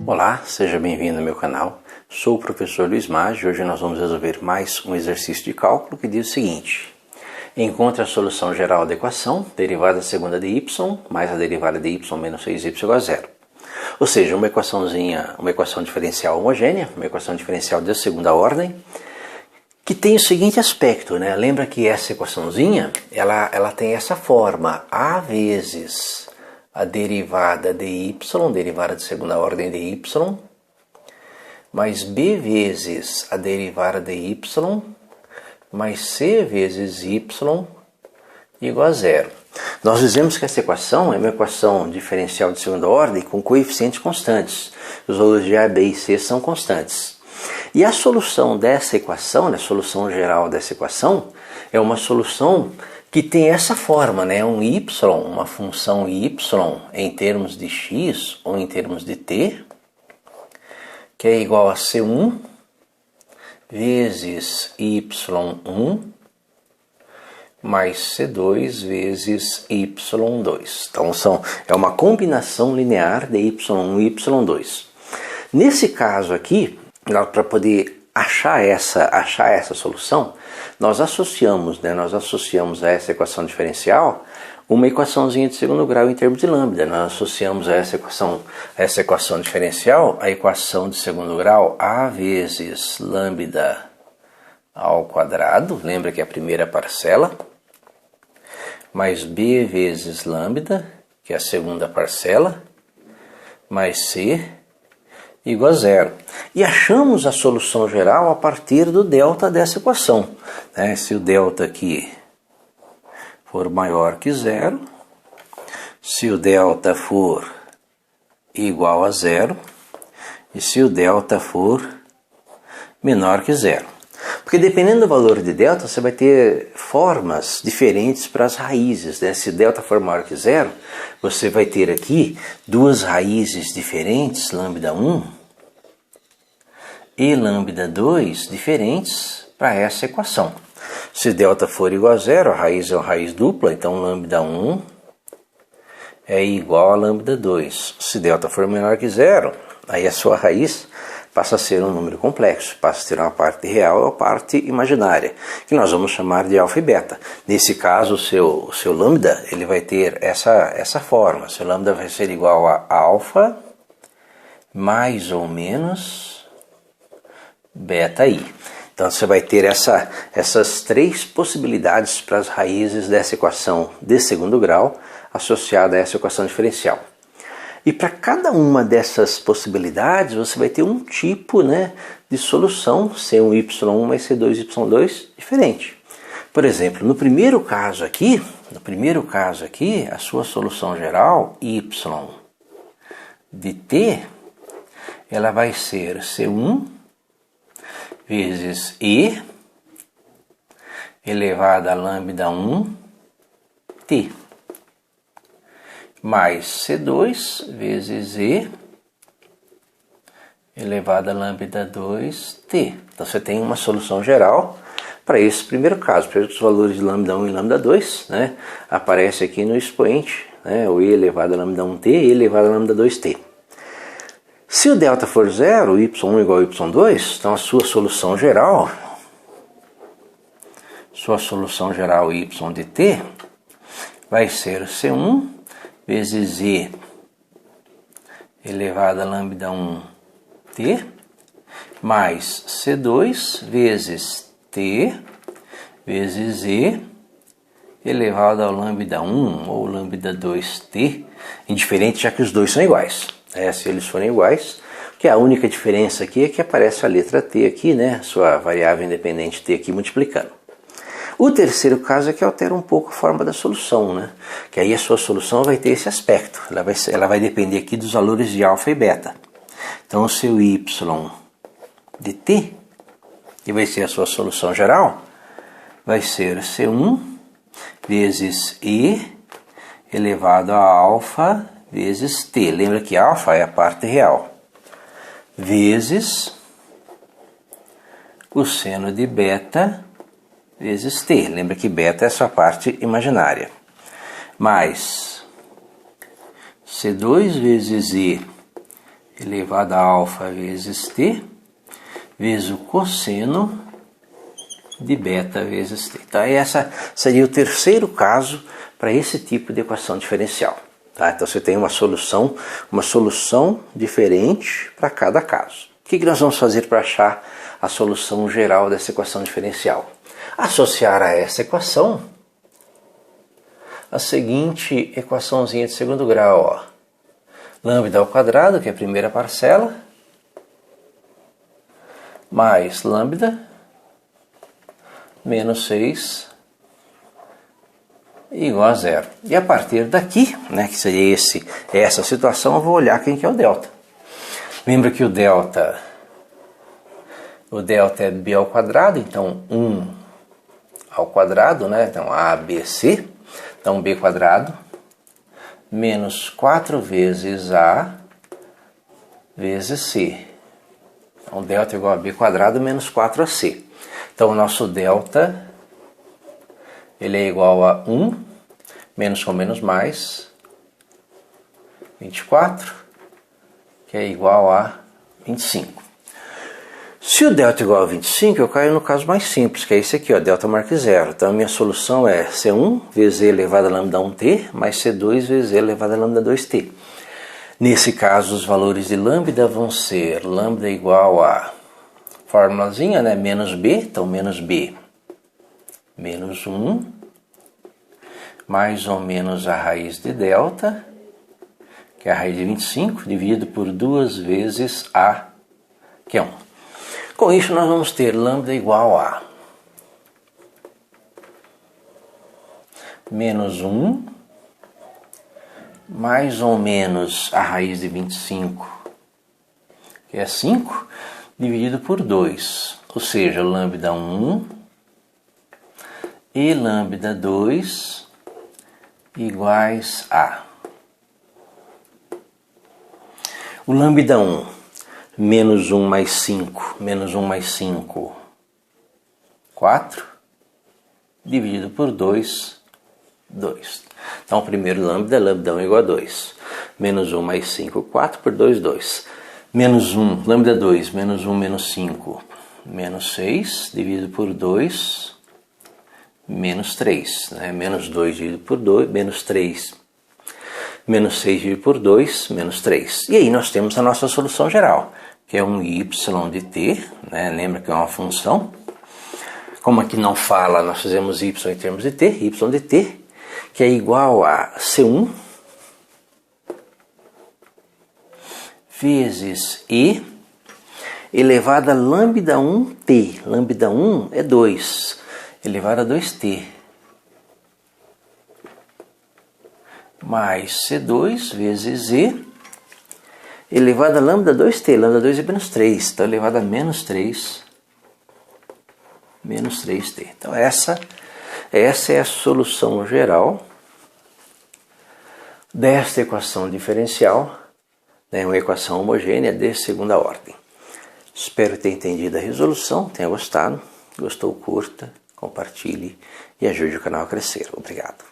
Olá, seja bem-vindo ao meu canal. Sou o professor Luiz Maggi e hoje nós vamos resolver mais um exercício de cálculo que diz o seguinte: encontre a solução geral da equação derivada segunda de y mais a derivada de y menos 6y igual a zero. Ou seja, uma equação diferencial homogênea, uma equação diferencial de segunda ordem, que tem o seguinte aspecto, né? Lembra que essa equaçãozinha, ela tem essa forma: a vezes a derivada de y, derivada de segunda ordem de y, mais b vezes a derivada de y, mais c vezes y igual a zero. Nós dizemos que essa equação é uma equação diferencial de segunda ordem com coeficientes constantes. Os valores de a, b e c são constantes. E a solução dessa equação, a solução geral dessa equação, é uma solução que tem essa forma, né? Um y, uma função y em termos de x ou em termos de t, que é igual a c1 vezes y1 mais c2 vezes y2. Então é uma combinação linear de y1 e y2. Nesse caso aqui, para poder achar essa solução, nós associamos a essa equação diferencial uma equaçãozinha de segundo grau em termos de lambda. Nós associamos a essa equação diferencial a equação de segundo grau a vezes lambda ao quadrado, lembra que é a primeira parcela, mais b vezes lambda, que é a segunda parcela, mais c igual a zero. E achamos a solução geral a partir do delta dessa equação, né? Se o delta aqui for maior que zero, se o delta for igual a zero e se o delta for menor que zero. Porque dependendo do valor de delta, você vai ter formas diferentes para as raízes, né? Se delta for maior que zero, você vai ter aqui duas raízes diferentes, lambda 1 e lambda 2 diferentes para essa equação. Se delta for igual a zero, a raiz é uma raiz dupla, então lambda 1 é igual a lambda 2. Se delta for menor que zero, aí a sua raiz passa a ser um número complexo, passa a ter uma parte real e uma parte imaginária, que nós vamos chamar de alfa e beta. Nesse caso, o seu lambda ele vai ter essa forma. Seu lambda vai ser igual a alfa mais ou menos beta i. Então você vai ter essas três possibilidades para as raízes dessa equação de segundo grau associada a essa equação diferencial. E para cada uma dessas possibilidades você vai ter um tipo, né, de solução, C1y1 mais C2y2 diferente. Por exemplo, no primeiro caso aqui, a sua solução geral, y de t, ela vai ser C1 vezes e elevado a lambda 1 t mais C2 vezes e elevado a lambda 2t. Então você tem uma solução geral para esse primeiro caso. Para os valores de lambda 1 e lambda 2, né, aparece aqui no expoente, né, o e elevado a lambda 1t e elevado a lambda 2t. Se o delta for zero, y1 igual a y2, então a sua solução geral y de t vai ser c1 vezes e elevado a lambda 1t mais c2 vezes t vezes e elevado ao lambda 1 ou lambda 2t, indiferente já que os dois são iguais. Se eles forem iguais, que a única diferença aqui é que aparece a letra t aqui, né? Sua variável independente t aqui multiplicando. O terceiro caso é que altera um pouco a forma da solução, né? Que aí a sua solução vai ter esse aspecto. Ela vai depender aqui dos valores de alfa e beta. Então o seu y de t, que vai ser a sua solução geral, vai ser C1 vezes e elevado a alfa vezes t. Lembra que alfa é a parte real. Vezes o seno de beta vezes t. Lembra que beta é a sua parte imaginária. Mais C2 vezes e elevado a alfa vezes t, vezes o cosseno de beta vezes t. Então, essa seria o terceiro caso para esse tipo de equação diferencial. Tá? Então, você tem uma solução diferente para cada caso. O que nós vamos fazer para achar a solução geral dessa equação diferencial? Associar a essa equação a seguinte equaçãozinha de segundo grau. Ó. Lambda ao quadrado, que é a primeira parcela, mais lambda menos 6 igual a zero. E a partir daqui, né, que seria essa situação, eu vou olhar quem que é o delta. Lembra que o delta é b ao quadrado, então 1 ao quadrado, né? Então a, b, c. Então b quadrado menos 4 vezes a vezes c. Então delta é igual a b quadrado menos 4ac. Então o nosso delta ele é igual a 1 menos com menos mais 24, que é igual a 25. Se o delta é igual a 25, eu caio no caso mais simples, que é esse aqui, ó, delta marca zero. Então a minha solução é C1 vezes e elevado a lambda 1t, mais C2 vezes e elevado a lambda 2t. Nesse caso, os valores de lambda vão ser lambda igual a formulazinha, né, menos b, então menos b menos 1, mais ou menos a raiz de delta, que é a raiz de 25, dividido por 2 vezes a, que é 1. Com isso, nós vamos ter lambda igual a menos 1, mais ou menos a raiz de 25, que é 5, dividido por 2. Ou seja, lambda 1 e lambda 2 iguais a o lambda 1, menos 1 mais 5, menos 1 mais 5, 4, dividido por 2, 2. Então, o primeiro lambda 1 igual a 2. Menos 1 mais 5, 4, por 2, 2. Menos 1, lambda 2, menos 1 menos 5, menos 6, dividido por 2, menos 3. Né? Menos 2 dividido por 2, menos 3. Menos 6 dividido por 2, menos 3. E aí nós temos a nossa solução geral, que é um y de t, né? Lembra que é uma função. Como aqui não fala, nós fizemos y em termos de t, y de t, que é igual a C1 vezes e elevado a lambda 1t. Lambda 1 é 2, elevado a 2t. Mais C2 vezes e elevado a lambda 2t. Lambda 2 é menos 3, então elevado a menos 3. Menos 3t. Então essa é a solução geral desta equação diferencial, né, uma equação homogênea de segunda ordem. Espero ter entendido a resolução, tenha gostado. Gostou, curta, compartilhe e ajude o canal a crescer. Obrigado.